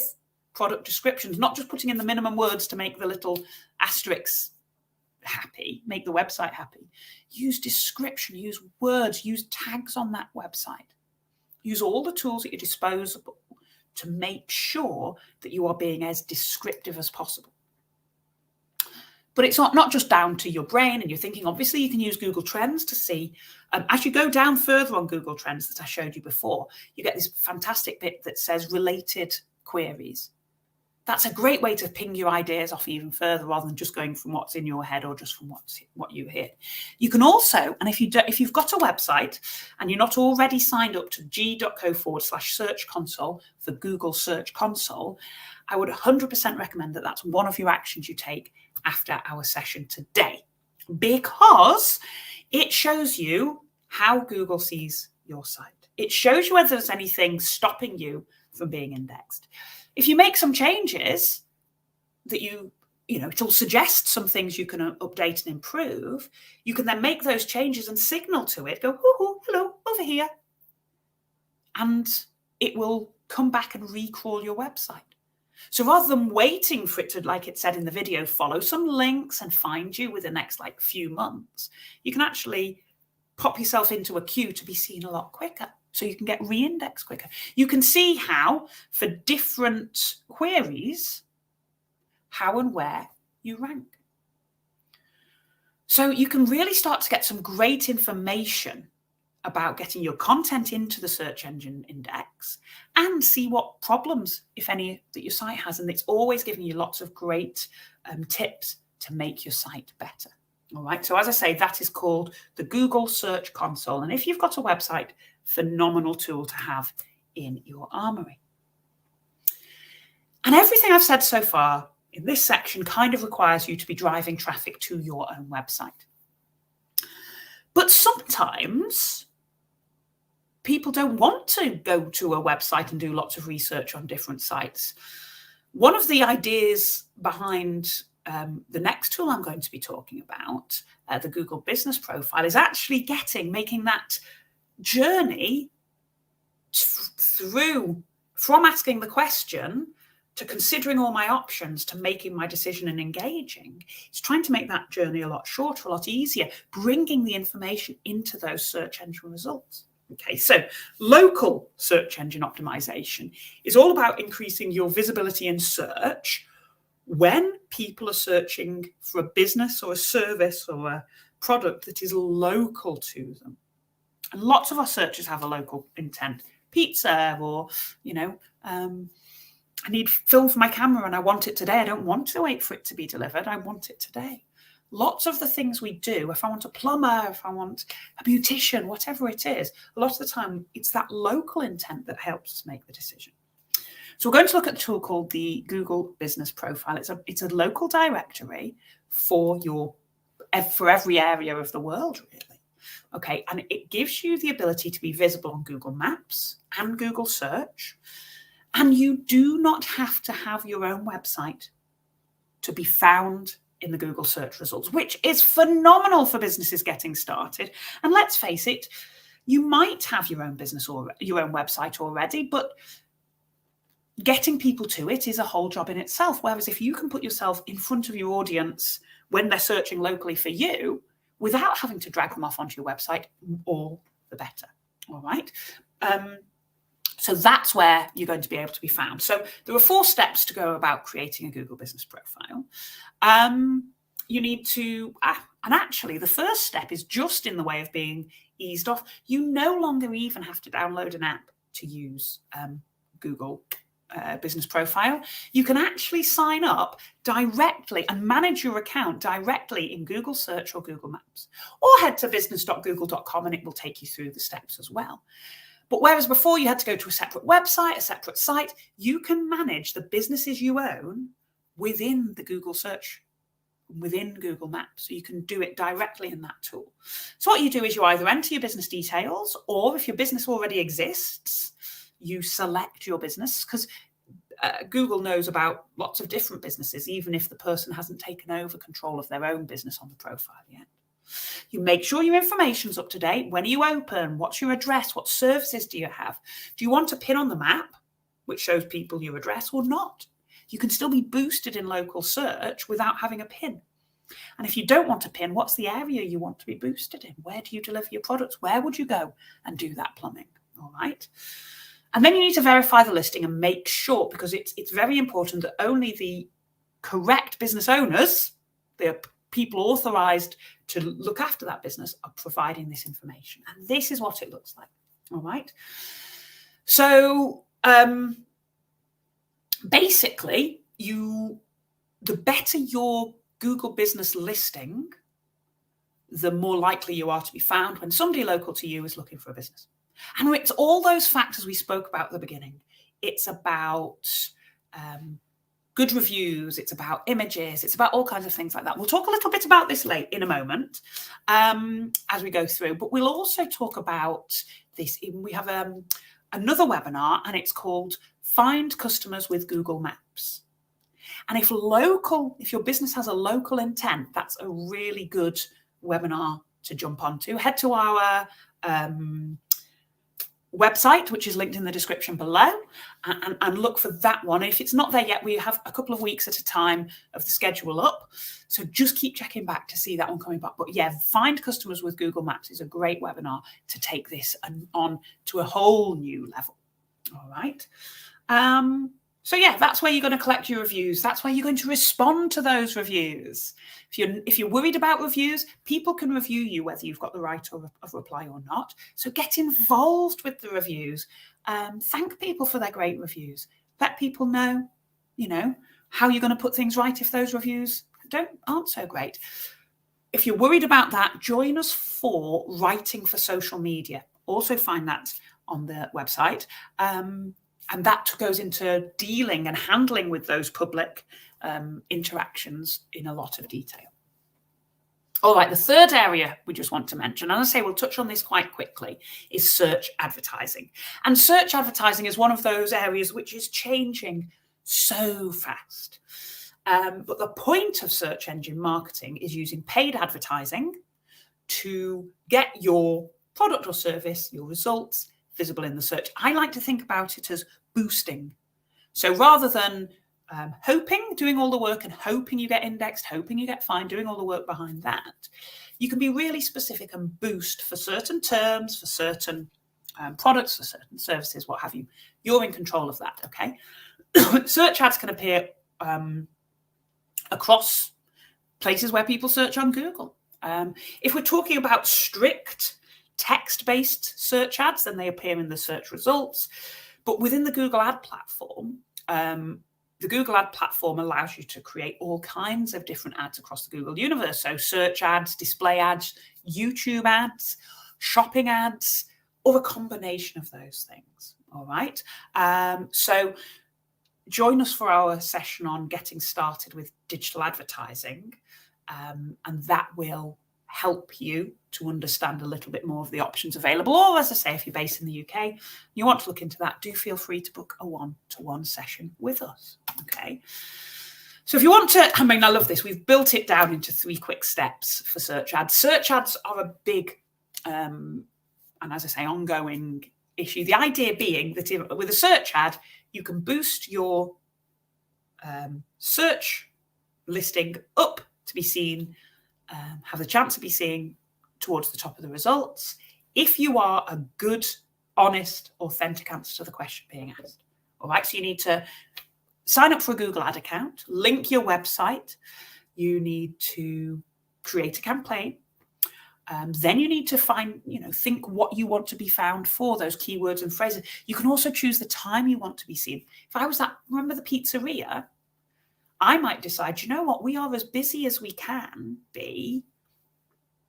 product descriptions, not just putting in the minimum words to make the little asterisks happy, make the website happy. Use description, use words, use tags on that website. Use all the tools at your disposal to make sure that you are being as descriptive as possible. But it's not just down to your brain and your thinking. Obviously, you can use Google Trends to see, as you go down further on Google Trends that I showed you before, you get this fantastic bit that says related queries. That's a great way to ping your ideas off even further rather than just going from what's in your head or just from what you hear. You can also, and if you've got a website and you're not already signed up to g.co/search console for Google Search Console, I would 100% recommend that that's one of your actions you take after our session today, because it shows you how Google sees your site. It shows you whether there's anything stopping you from being indexed. If you make some changes that it'll suggest some things you can update and improve, you can then make those changes and signal to it, go, oh, hello, over here. And it will come back and recrawl your website. So rather than waiting for it to, like it said in the video, follow some links and find you within the next few months, you can actually pop yourself into a queue to be seen a lot quicker. So you can get re-indexed quicker. You can see how, for different queries, how and where you rank. So you can really start to get some great information about getting your content into the search engine index and see what problems, if any, that your site has. And it's always giving you lots of great tips to make your site better. All right. So as I say, that is called the Google Search Console. And if you've got a website, phenomenal tool to have in your armory. And everything I've said so far in this section kind of requires you to be driving traffic to your own website. But sometimes people don't want to go to a website and do lots of research on different sites. One of the ideas behind the next tool I'm going to be talking about, the Google Business Profile, is actually making that journey through from asking the question to considering all my options to making my decision and engaging. It's trying to make that journey a lot shorter, a lot easier, bringing the information into those search engine results. Okay, so local search engine optimization is all about increasing your visibility in search when people are searching for a business or a service or a product that is local to them. And lots of our searches have a local intent. Pizza, or, I need film for my camera and I want it today. I don't want to wait for it to be delivered. I want it today. Lots of the things we do, if I want a plumber, if I want a beautician, whatever it is, a lot of the time it's that local intent that helps us make the decision. So we're going to look at a tool called the Google Business Profile. It's a local directory for every area of the world, really. Okay, and it gives you the ability to be visible on Google Maps and Google Search. And you do not have to have your own website to be found in the Google search results, which is phenomenal for businesses getting started. And let's face it, you might have your own business or your own website already, but getting people to it is a whole job in itself. Whereas if you can put yourself in front of your audience when they're searching locally for you, without having to drag them off onto your website, all the better. All right. So that's where you're going to be able to be found. So there are 4 steps to go about creating a Google Business Profile. You need to, And actually, the first step is just in the way of being eased off. You no longer even have to download an app to use Google Business Profile. You can actually sign up directly and manage your account directly in Google Search or Google Maps, or head to business.google.com and it will take you through the steps as well. But whereas before you had to go to a separate website, a separate site, you can manage the businesses you own within the Google Search, within Google Maps. So you can do it directly in that tool. So what you do is you either enter your business details, or if your business already exists, you select your business, because Google knows about lots of different businesses, even if the person hasn't taken over control of their own business on the profile yet. You make sure your information's up to date. When are you open? What's your address? What services do you have? Do you want a pin on the map, which shows people your address, or not? You can still be boosted in local search without having a pin. And if you don't want a pin, what's the area you want to be boosted in? Where do you deliver your products? Where would you go and do that plumbing? All right. And then you need to verify the listing and make sure, because it's very important that only the correct business owners, the people authorized to look after that business, are providing this information. And this is what it looks like. All right. So basically, the better your Google business listing, the more likely you are to be found when somebody local to you is looking for a business. And it's all those factors we spoke about at the beginning. It's about good reviews, it's about images, it's about all kinds of things like that. We'll talk a little bit about this in a moment as we go through, but we'll also talk about this. We have another webinar, and it's called Find Customers with Google Maps. And if your business has a local intent, that's a really good webinar to jump onto. Head to our website, which is linked in the description below, and look for that one. If it's not there yet, we have a couple of weeks at a time of the schedule up. So just keep checking back to see that one coming back. But yeah, Find Customers with Google Maps is a great webinar to take this on to a whole new level. All right. So yeah, that's where you're going to collect your reviews. That's where you're going to respond to those reviews. If you're worried about reviews, people can review you whether you've got the right of reply or not. So get involved with the reviews. Thank people for their great reviews. Let people know, how you're going to put things right if those reviews aren't so great. If you're worried about that, join us for Writing for Social Media. Also find that on the website. And that goes into dealing and handling with those public interactions in a lot of detail. All right, the third area we just want to mention, and I say we'll touch on this quite quickly, is search advertising. And search advertising is one of those areas which is changing so fast. But the point of search engine marketing is using paid advertising to get your product or service, your results, visible in the search. I like to think about it as boosting. So rather than doing all the work and hoping you get indexed, hoping you get found, doing all the work behind that, you can be really specific and boost for certain terms, for certain products, for certain services, what have you. You're in control of that, okay? Search ads can appear across places where people search on Google. If we're talking about strict text-based search ads, then they appear in the search results. But within the Google Ad Platform, the Google Ad Platform allows you to create all kinds of different ads across the Google universe. So search ads, display ads, YouTube ads, shopping ads, or a combination of those things. All right. So join us for our session on getting started with digital advertising, and that will help you to understand a little bit more of the options available. Or as I say, if you're based in the UK, you want to look into that, do feel free to book a one-to-one session with us. Okay. So if you want to, I love this. We've built it down into 3 quick steps for search ads. Search ads are a big, and as I say, ongoing issue. The idea being that with a search ad, you can boost your search listing up to be seen, have the chance to be seen towards the top of the results, if you are a good, honest, authentic answer to the question being asked. All right, so you need to sign up for a Google Ad account, link your website. You need to create a campaign. Then you need to think what you want to be found for, those keywords and phrases. You can also choose the time you want to be seen. If I was remember the pizzeria, I might decide, you know what, we are as busy as we can be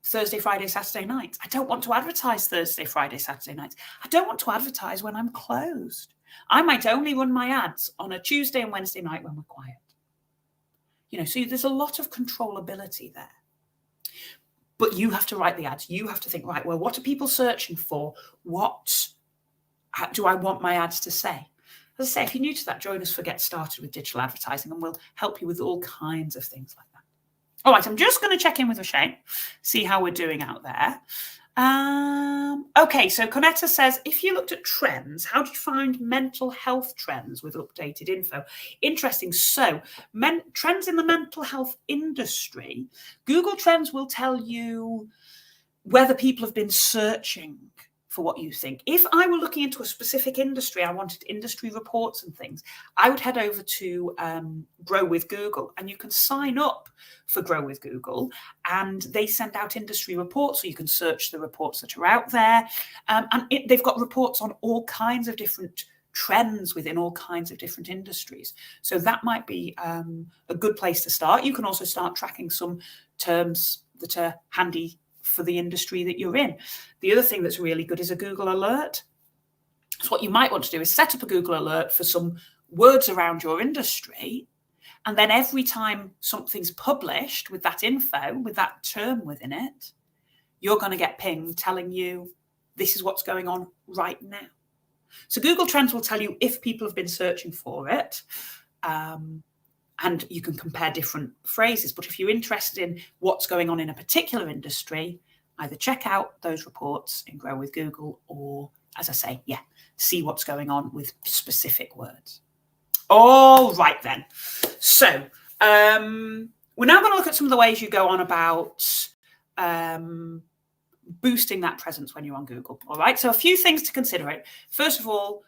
Thursday, Friday, Saturday nights. I don't want to advertise Thursday, Friday, Saturday nights. I don't want to advertise when I'm closed. I might only run my ads on a Tuesday and Wednesday night when we're quiet. So there's a lot of controllability there. But you have to write the ads. You have to think, right, well, what are people searching for? What do I want my ads to say? As I say, if you're new to that, join us for Get Started with Digital Advertising, and we'll help you with all kinds of things like that. All right, I'm just going to check in with Roshane, see how we're doing out there. Okay, so Conetta says, if you looked at trends, how do you find mental health trends with updated info? Interesting. So trends in the mental health industry, Google Trends will tell you whether people have been searching for what you think. If I were looking into a specific industry, I wanted industry reports and things, I would head over to Grow with Google, and you can sign up for Grow with Google, and they send out industry reports, so you can search the reports that are out there. They've got reports on all kinds of different trends within all kinds of different industries. So that might be a good place to start. You can also start tracking some terms that are handy for the industry that you're in. The other thing that's really good is a Google alert. So what you might want to do is set up a Google alert for some words around your industry. And then every time something's published with that info, with that term within it, you're going to get pinged telling you this is what's going on right now. So Google Trends will tell you if people have been searching for it. And you can compare different phrases. But if you're interested in what's going on in a particular industry, either check out those reports in Grow with Google or, as I say, see what's going on with specific words. All right, then. So we're now going to look at some of the ways you go on about boosting that presence when you're on Google. All right, so a few things to consider. First of all,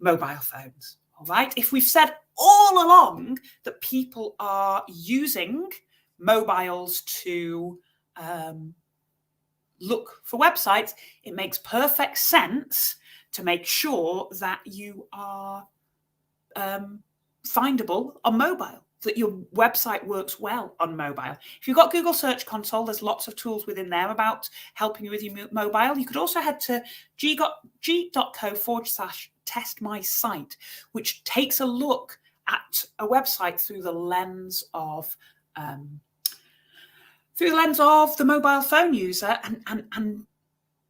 mobile phones. All right, if we've said all along that people are using mobiles to look for websites, it makes perfect sense to make sure that you are findable on mobile, that your website works well on mobile. If you've got Google Search Console, there's lots of tools within there about helping you with your mobile. You could also head to g.co/test my site, which takes a look at a website through the lens of the mobile phone user and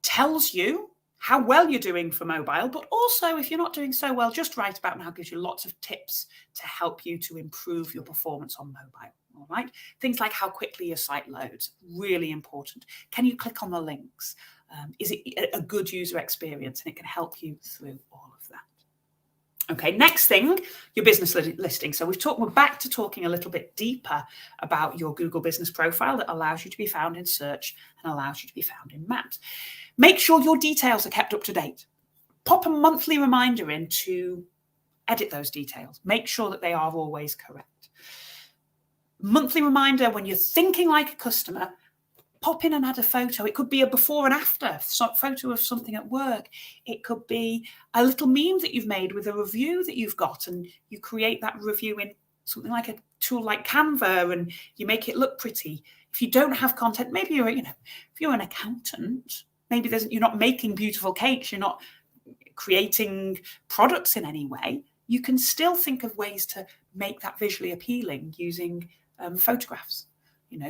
tells you how well you're doing for mobile, but also if you're not doing so well, just right about now gives you lots of tips to help you to improve your performance on mobile. All right, things like how quickly your site loads, really important. Can you click on the links? Is it a good user experience? And it can help you through all of that. Okay, next thing, your business listing. So we're back to talking a little bit deeper about your Google business profile that allows you to be found in search and allows you to be found in maps. Make sure your details are kept up to date. Pop a monthly reminder in to edit those details. Make sure that they are always correct. Monthly reminder when you're thinking like a customer, pop in and add a photo. It could be a before and after photo of something at work. It could be a little meme that you've made with a review that you've got, and you create that review in something like a tool like Canva, and you make it look pretty. If you don't have content, maybe if you're an accountant, maybe you're not making beautiful cakes, you're not creating products in any way. You can still think of ways to make that visually appealing using photographs.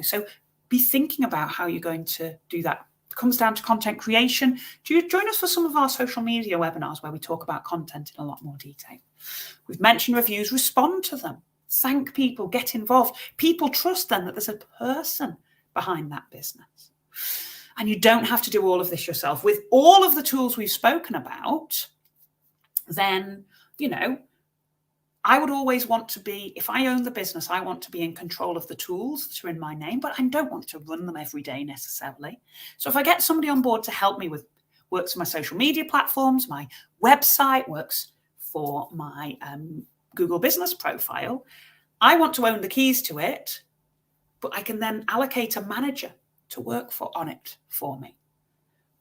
So be thinking about how you're going to do that. It comes down to content creation. Do you join us for some of our social media webinars where we talk about content in a lot more detail? We've mentioned reviews, respond to them, thank people, get involved. People trust then that there's a person behind that business. And you don't have to do all of this yourself. With all of the tools we've spoken about, then, I would always want to be, if I own the business, I want to be in control of the tools that are in my name, but I don't want to run them every day necessarily. So if I get somebody on board to help me with, works for my social media platforms, my website, works for my Google business profile, I want to own the keys to it, but I can then allocate a manager to work on it for me.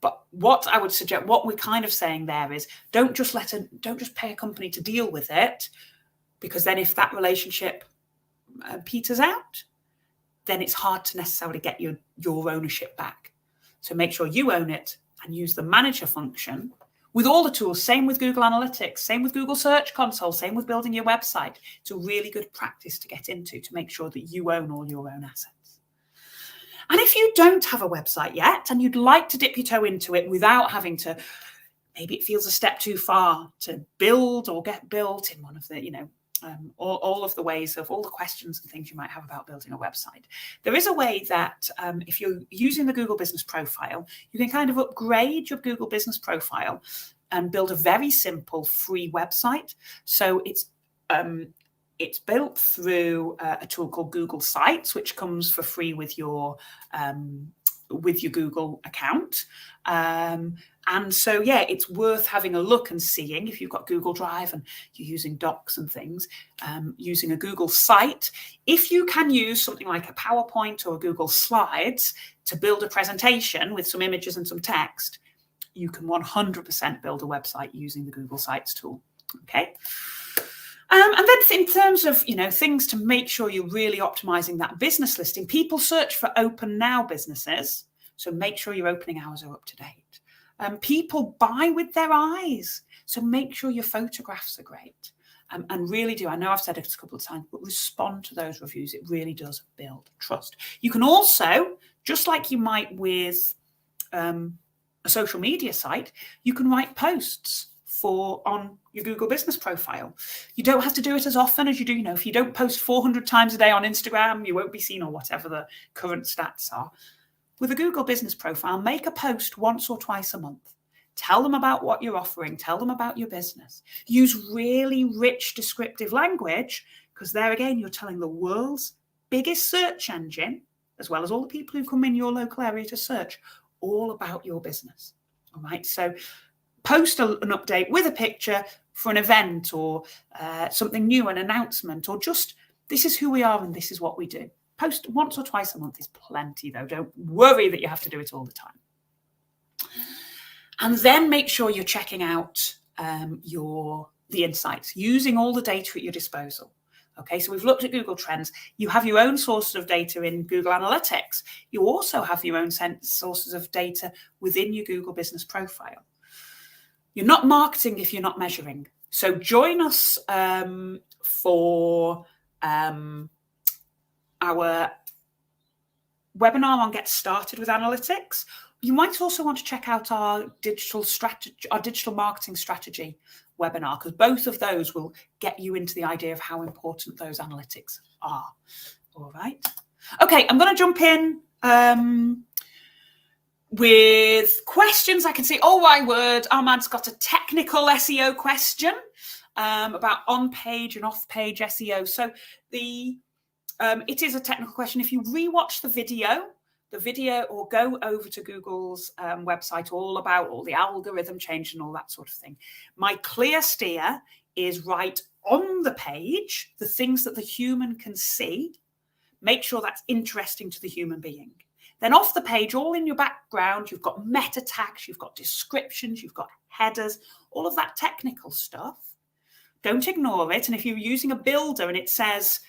But what I would suggest, what we're kind of saying there is, don't just pay a company to deal with it, because then if that relationship peters out, then it's hard to necessarily get your ownership back. So make sure you own it and use the manager function with all the tools. Same with Google Analytics, same with Google Search Console, same with building your website. It's a really good practice to get into to make sure that you own all your own assets. And if you don't have a website yet and you'd like to dip your toe into it without having to, maybe it feels a step too far to build or get built in one of the, all of the ways of all the questions and things you might have about building a website. There is a way that if you're using the Google Business Profile, you can kind of upgrade your Google Business Profile and build a very simple free website. So it's built through a tool called Google Sites, which comes for free with your Google account. And so, yeah, it's worth having a look and seeing if you've got Google Drive and you're using docs and things, using a Google site. If you can use something like a PowerPoint or Google Slides to build a presentation with some images and some text, you can 100% build a website using the Google Sites tool. Okay. And then in terms of, things to make sure you're really optimizing that business listing, people search for open now businesses. So make sure your opening hours are up to date. People buy with their eyes. So make sure your photographs are great. And really do, I know I've said it a couple of times, but respond to those reviews. It really does build trust. You can also, just like you might with a social media site, you can write posts on your Google Business Profile. You don't have to do it as often as you do. If you don't post 400 times a day on Instagram, you won't be seen, or whatever the current stats are. With a Google Business Profile, make a post once or twice a month. Tell them about what you're offering. Tell them about your business. Use really rich descriptive language, because there again, you're telling the world's biggest search engine, as well as all the people who come in your local area to search, all about your business. All right. So post an update with a picture for an event or something new, an announcement, or just, this is who we are and this is what we do. Post once or twice a month is plenty, though. Don't worry that you have to do it all the time. And then make sure you're checking out the insights, using all the data at your disposal. Okay, so we've looked at Google Trends. You have your own sources of data in Google Analytics. You also have your own sources of data within your Google Business Profile. You're not marketing if you're not measuring. So join us for our webinar on Get Started with Analytics. You might also want to check out our digital marketing strategy webinar, because both of those will get you into the idea of how important those analytics are. All right. Okay, I'm going to jump in with questions. I can see, oh my word, Ahmad's got a technical SEO question about on-page and off-page SEO. So it is a technical question. If you rewatch the video or go over to Google's website, all about all the algorithm change and all that sort of thing, my clear steer is right on the page, the things that the human can see. Make sure that's interesting to the human being. Then off the page, all in your background, you've got meta tags, you've got descriptions, you've got headers, all of that technical stuff. Don't ignore it. And if you're using a builder and it says,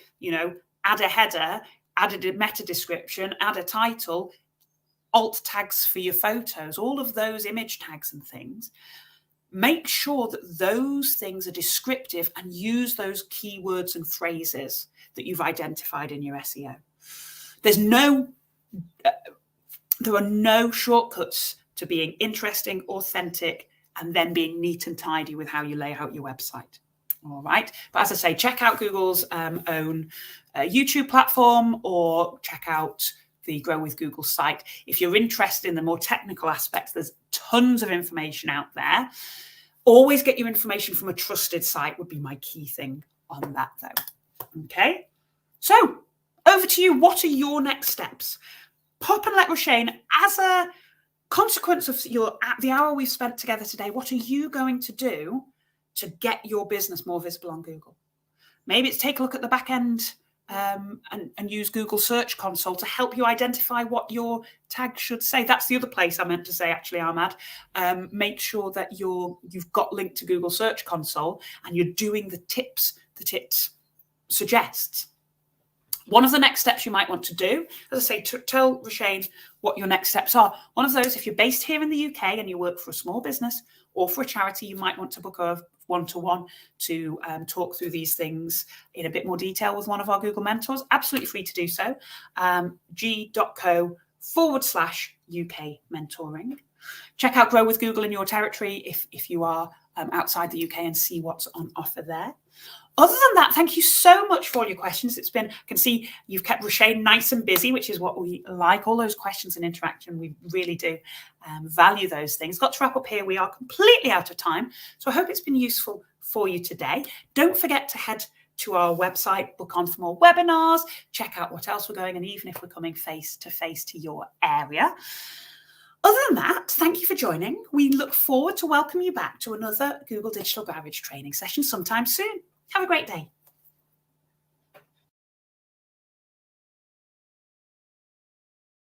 add a header, add a meta description, add a title, alt tags for your photos, all of those image tags and things, make sure that those things are descriptive and use those keywords and phrases that you've identified in your SEO. There are no shortcuts to being interesting, authentic, and then being neat and tidy with how you lay out your website. All right. But as I say, check out Google's own YouTube platform, or check out the Grow with Google site. If you're interested in the more technical aspects, there's tons of information out there. Always get your information from a trusted site would be my key thing on that, though. Okay. So over to you. What are your next steps? Pop and let Roshane, as a consequence of the hour we've spent together today, what are you going to do to get your business more visible on Google? Maybe it's take a look at the back end and use Google Search Console to help you identify what your tag should say. That's the other place I meant to say, actually, Ahmad. Make sure that you've got linked to Google Search Console and you're doing the tips that it suggests. One of the next steps you might want to do, as I say, tell Roshane what your next steps are. One of those, if you're based here in the UK and you work for a small business or for a charity, you might want to book a one-to-one to talk through these things in a bit more detail with one of our Google mentors. Absolutely free to do so. g.co/UK mentoring. Check out Grow with Google in your territory if you are outside the UK and see what's on offer there. Other than that, thank you so much for all your questions. It's been, I can see you've kept Roshane nice and busy, which is what we like. All those questions and interaction, we really do value those things. Got to wrap up here. We are completely out of time. So I hope it's been useful for you today. Don't forget to head to our website, book on for more webinars, check out what else we're going, and even if we're coming face-to-face to your area. Other than that, thank you for joining. We look forward to welcoming you back to another Google Digital Garage training session sometime soon. Have a great day.